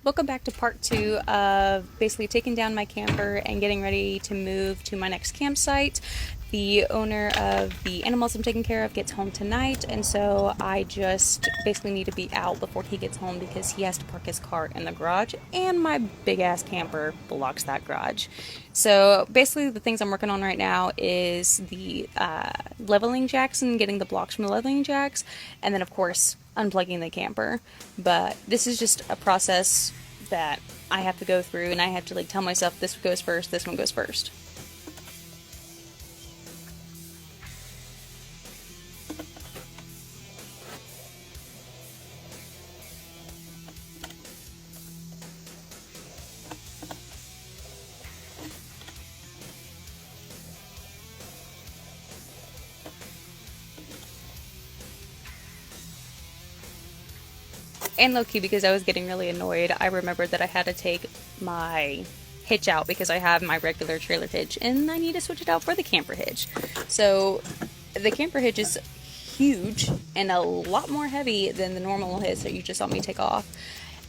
Welcome back to part 2 of basically taking down my camper and getting ready to move to my next campsite. The owner of the animals I'm taking care of gets home tonight, and so I just basically need to be out before he gets home because he has to park his car in the garage, and my big ass camper blocks that garage. So basically, the things I'm working on right now is the leveling jacks and getting the blocks from the leveling jacks, and then of course unplugging the camper. But this is just a process that I have to go through, and I have to like tell myself this goes first, this one goes first. And low key, because I was getting really annoyed, I remembered that I had to take my hitch out because I have my regular trailer hitch and I need to switch it out for the camper hitch. So the camper hitch is huge and a lot more heavy than the normal hitch that you just saw me take off.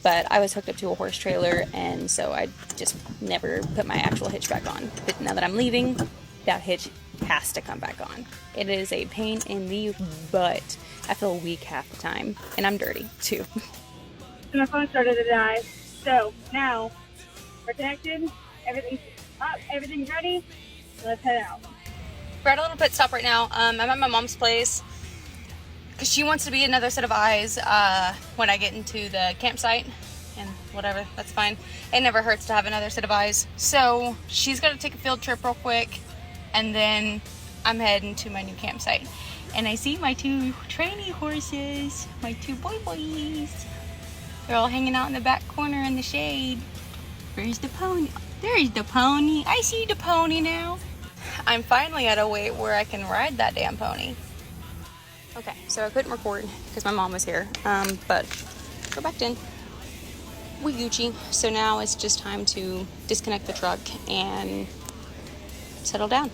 But I was hooked up to a horse trailer, and so I just never put my actual hitch back on. But now that I'm leaving, that hitch has to come back on. It is a pain in the butt. I feel weak half the time, and I'm dirty too. My phone started to die. So now we're connected, everything's up, everything's ready. Let's head out. We're at a little pit stop right now. I'm at my mom's place because she wants to be another set of eyes when I get into the campsite, and whatever, that's fine. It never hurts to have another set of eyes. So she's got to take a field trip real quick, and then I'm heading to my new campsite. And I see my two trainee horses, my two boys. They're all hanging out in the back corner in the shade. Where's the pony? There's the pony. I see the pony now. I'm finally at a weight where I can ride that damn pony. Okay, so I couldn't record because my mom was here, but we're back in. We Gucci. So now it's just time to disconnect the truck and settle down.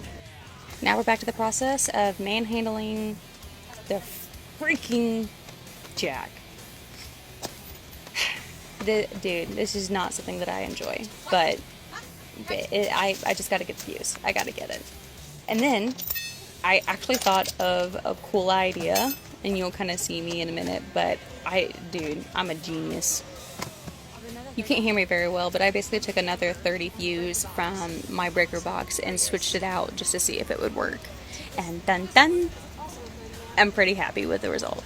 Now we're back to the process of manhandling the freaking jack. Dude, this is not something that I enjoy, but I just gotta get the fuse. I gotta get it. And then I actually thought of a cool idea, and you'll kind of see me in a minute, but dude, I'm a genius. You can't hear me very well, but I basically took another 30 fuse from my breaker box and switched it out just to see if it would work. And dun dun, I'm pretty happy with the result.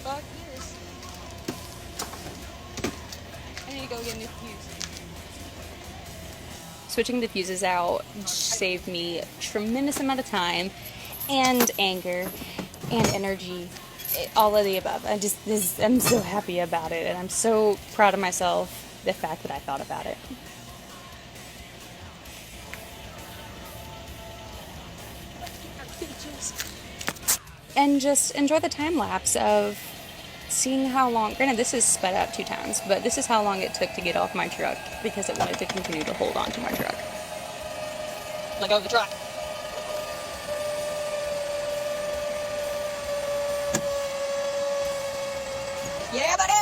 Fuck this. I need to go get a new fuse. Switching the fuses out saved me a tremendous amount of time and anger and energy, all of the above. I'm so happy about it, and I'm so proud of myself, the fact that I thought about it. And just enjoy the time lapse of seeing how long, granted this is sped up 2 times, but this is how long it took to get off my truck because it wanted to continue to hold on to my truck. Let go of the truck. Yeah, buddy!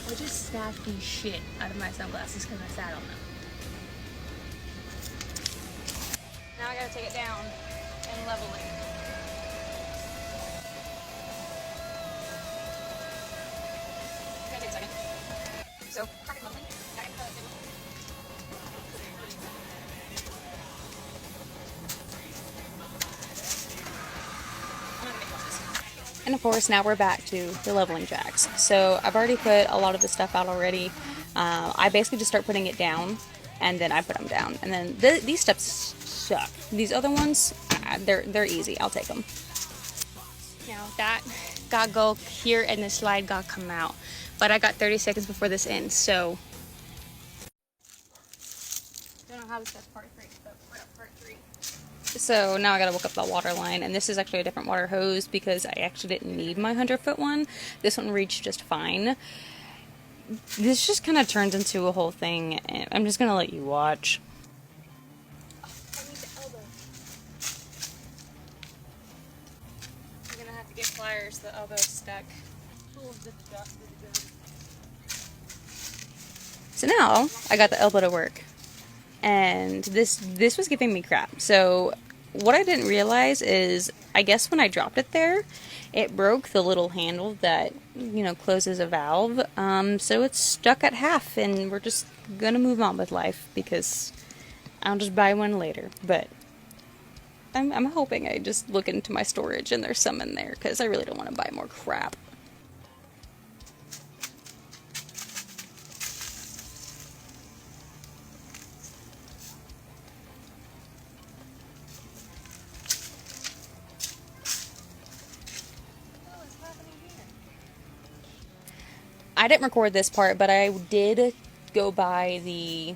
I just smashed the shit out of my sunglasses because I sat on them. Now I gotta take it down and level it. It's gonna take a second. So, carpet leveling. And of course, now we're back to the leveling jacks. So I've already put a lot of the stuff out already. I basically just start putting it down, and then I put them down. And then these steps suck. These other ones, they're easy. I'll take them. Now that got go here, and the slide got come out. But I got 30 seconds before this ends, so. Don't know how this gets part 3, but we're at part 3. So now I gotta look up the water line, and this is actually a different water hose because I actually didn't need my 100-foot one. This one reached just fine. This just kind of turns into a whole thing, and I'm just gonna let you watch. I'm gonna have to get pliers, the elbow's stuck. So now I got the elbow to work, and this was giving me crap. So what I didn't realize is, I guess when I dropped it there, it broke the little handle that, you know, closes a valve. So it's stuck at half, and we're just gonna move on with life because I'll just buy one later. But I'm hoping I just look into my storage and there's some in there because I really don't want to buy more crap. I didn't record this part, but I did go by the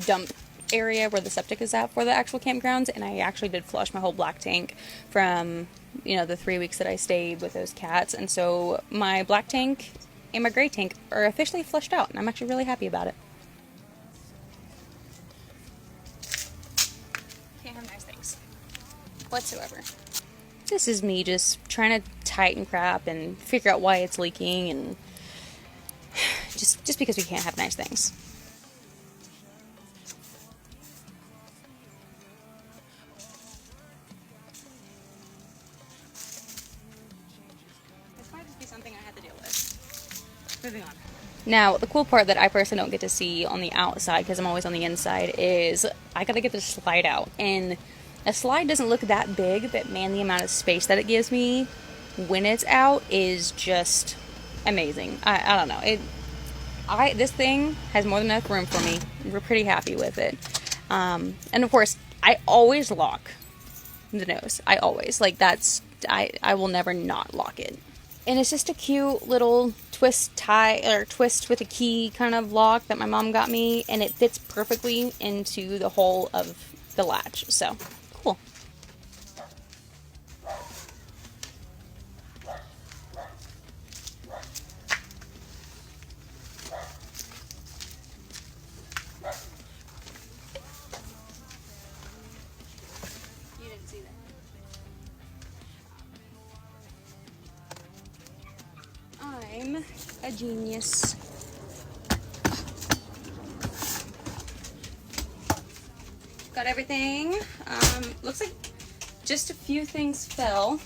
dump area where the septic is at for the actual campgrounds, and I actually did flush my whole black tank from, you know, the 3 weeks that I stayed with those cats, and so my black tank and my gray tank are officially flushed out, and I'm actually really happy about it. Can't have nice things whatsoever. This is me just trying to tighten crap and figure out why it's leaking, and just because we can't have nice things. This might just be something I had to deal with. Moving on. Now, the cool part that I personally don't get to see on the outside, because I'm always on the inside, is I gotta get this slide out. And a slide doesn't look that big, but man, the amount of space that it gives me when it's out is just amazing. I don't know. This thing has more than enough room for me. We're pretty happy with it. And of course, I always lock the nose. I always. Like, I will never not lock it. And it's just a cute little twist with a key kind of lock that my mom got me, and it fits perfectly into the hole of the latch. So, cool. You didn't see that. I'm a genius. Got everything. Looks like just a few things fell.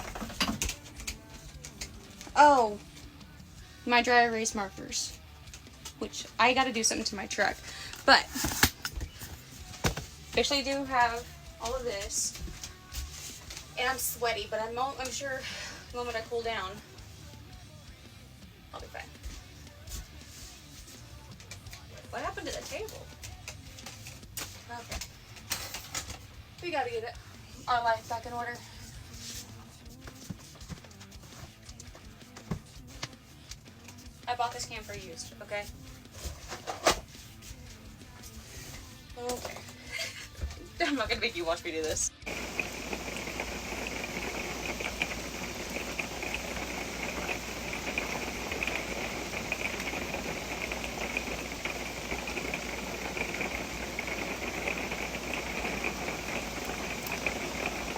Oh, my dry erase markers, which I gotta do something to my truck. But officially do have all of this, and I'm sweaty, but I'm sure the moment I cool down, I'll be fine. What happened to the table? Okay. We gotta get our life back in order. I bought this camper used, okay? Okay. I'm not gonna make you watch me do this.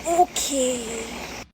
Okay.